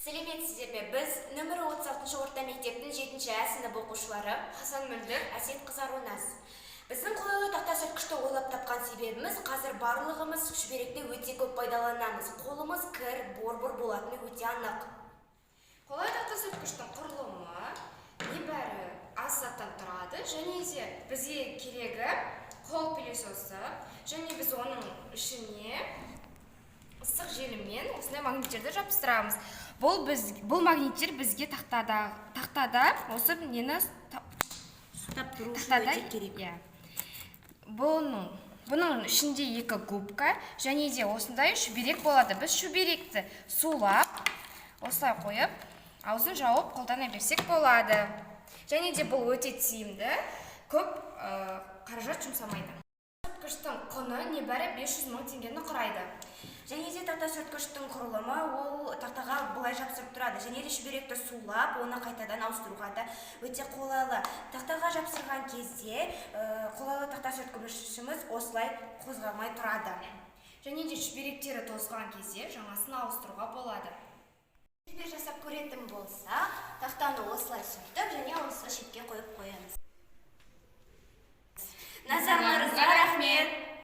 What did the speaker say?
Сәлеметсіздер ме? Біз нөмірі 36 орта мектептің 7-ші А сынып оқушылары Хасан Мөлдір, Әсет Қызарунас. Біздің қолайлы тақта сүрткішті ойлап тапқан себебіміз қазір барлығымыз шүберекті өте көп пайдаланамыз. Қолымыз кір, бор-бор болатыны өте анық. Қолайлы тақта сүрткіштің құрылымы небәрі аз заттан тұрады, және де бізге керегі қол пылесосы, және біз оның ішіне ыстық желіммен осындай магниттерді жабыстырамыз. Бұл магниттер бізге тақтада осы нені ұстап тұру үшін өте керек. Бұның ішінде екі губка және де осындай шүберек болады. Біз шүберекті сулап, осылай қойып, аузын жауып қолдана берсек болады. Және де бұл өте тиімді, көп қаражат жұмсамайды. Сүрткіштің құны небәрі 500 мың теңгені құрайды. Және де тақта сүрткіштің құрылымы ол тақтаға бұлай жапсырып тұрады. Және де шүберекті сулап, оны қайтадан ауыстыруға да өте қолайлы. Тақтаға жапсырған кезде қолайлы тақта сүрткішіміз осылай қозғалмай тұрады. Және де шүберектері тозған кезде жаңасын ауыстыруға болады. Жасап көретін болса, тақтаны осылай сүртіп және осы шетке қойып